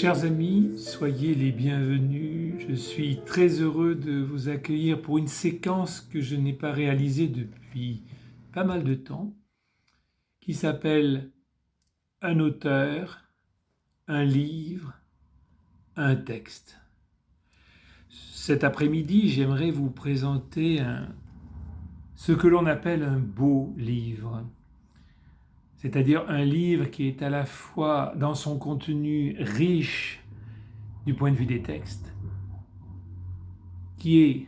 Chers amis, soyez les bienvenus. Je suis très heureux de vous accueillir pour une séquence que je n'ai pas réalisée depuis pas mal de temps, qui s'appelle Un auteur, un livre, un texte. Cet après-midi, j'aimerais vous présenter ce que l'on appelle un beau livre, c'est-à-dire un livre qui est à la fois dans son contenu riche du point de vue des textes, qui est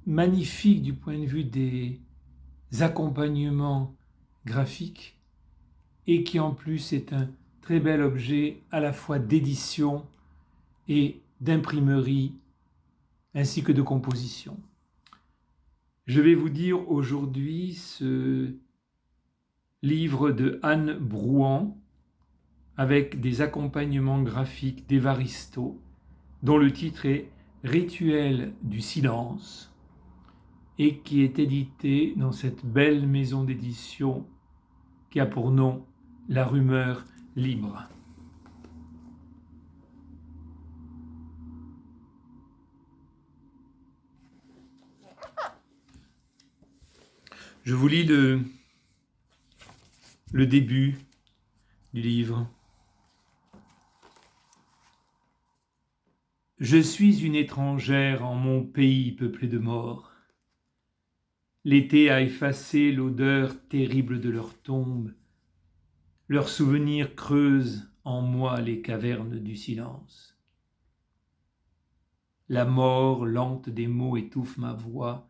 magnifique du point de vue des accompagnements graphiques et qui en plus est un très bel objet à la fois d'édition et d'imprimerie ainsi que de composition. Je vais vous dire aujourd'hui ce livre de Anne Brouan avec des accompagnements graphiques d'Évaristo dont le titre est Rituel du silence et qui est édité dans cette belle maison d'édition qui a pour nom La Rumeur Libre. Je vous lis le début du livre. Je suis une étrangère en mon pays peuplé de morts. L'été a effacé l'odeur terrible de leurs tombes. Leurs souvenirs creusent en moi les cavernes du silence. La mort lente des mots étouffe ma voix.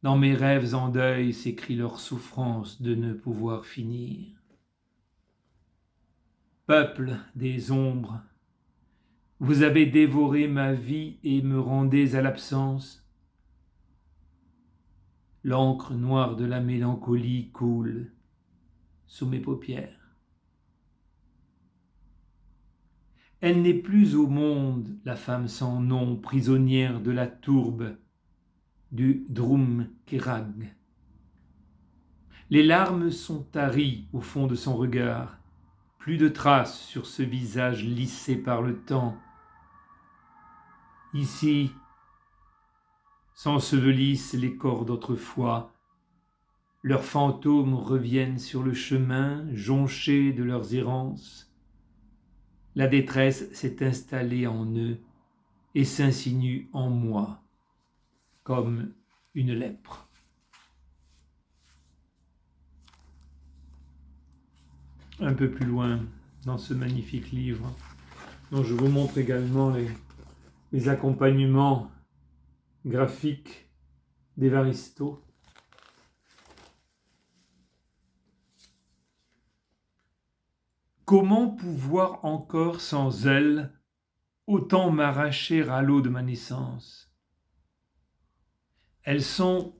Dans mes rêves en deuil s'écrit leur souffrance de ne pouvoir finir. Peuple des ombres, vous avez dévoré ma vie et me rendez à l'absence. L'encre noire de la mélancolie coule sous mes paupières. Elle n'est plus au monde, la femme sans nom, prisonnière de la tourbe du Drumkerag. Les larmes sont taries au fond de son regard, plus de traces sur ce visage lissé par le temps. Ici s'ensevelissent les corps d'autrefois, leurs fantômes reviennent sur le chemin, jonchés de leurs errances. La détresse s'est installée en eux et s'insinue en moi, comme une lèpre. Un peu plus loin dans ce magnifique livre, dont je vous montre également les accompagnements graphiques d'Évaristo. Comment pouvoir encore sans elle autant m'arracher à l'eau de ma naissance? Elles sont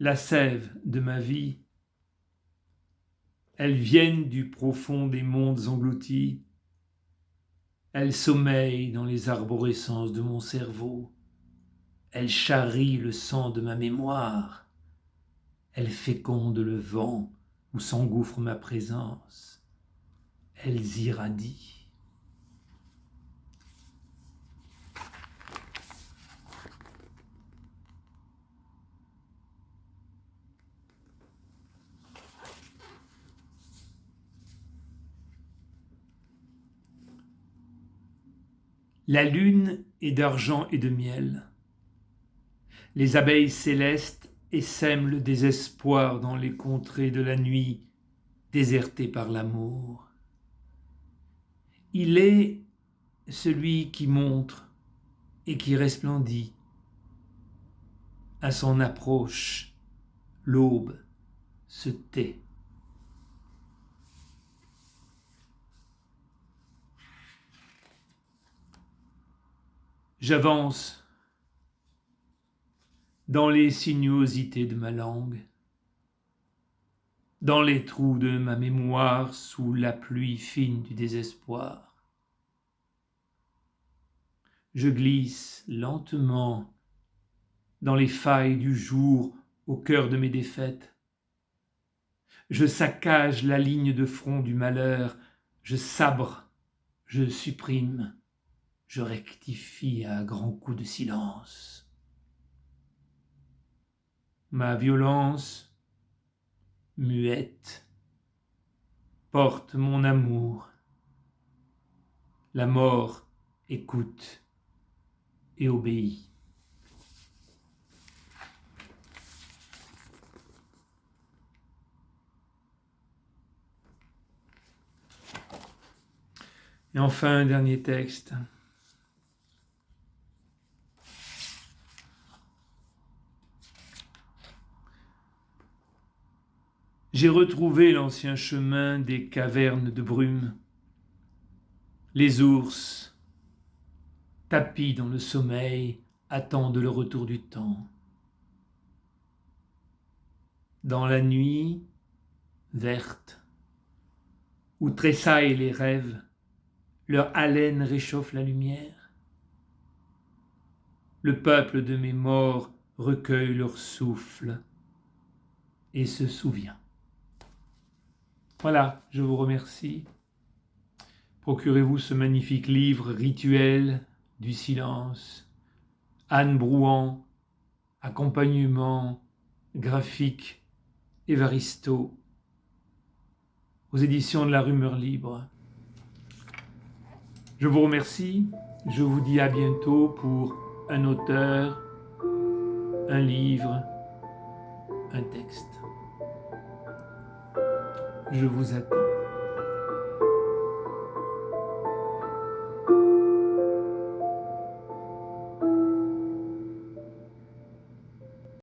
la sève de ma vie. Elles viennent du profond des mondes engloutis. Elles sommeillent dans les arborescences de mon cerveau. Elles charrient le sang de ma mémoire. Elles fécondent le vent où s'engouffre ma présence. Elles irradient. La lune est d'argent et de miel. Les abeilles célestes essaiment le désespoir dans les contrées de la nuit, désertées par l'amour. Il est celui qui montre et qui resplendit. À son approche, l'aube se tait. J'avance dans les sinuosités de ma langue, dans les trous de ma mémoire sous la pluie fine du désespoir. Je glisse lentement dans les failles du jour au cœur de mes défaites. Je saccage la ligne de front du malheur, je sabre je supprime, je rectifie à grands coups de silence. Ma violence, muette, porte mon amour. La mort écoute et obéit. Et enfin, un dernier texte. J'ai retrouvé l'ancien chemin des cavernes de brume. Les ours, tapis dans le sommeil, attendent le retour du temps. Dans la nuit verte, où tressaillent les rêves, leur haleine réchauffe la lumière. Le peuple de mes morts recueille leur souffle et se souvient. Voilà, je vous remercie. Procurez-vous ce magnifique livre Rituel du silence. Anne Brouan, accompagnement graphique Évaristo, aux éditions de la Rumeur Libre. Je vous remercie, je vous dis à bientôt pour un auteur, un livre, un texte. Je vous attends.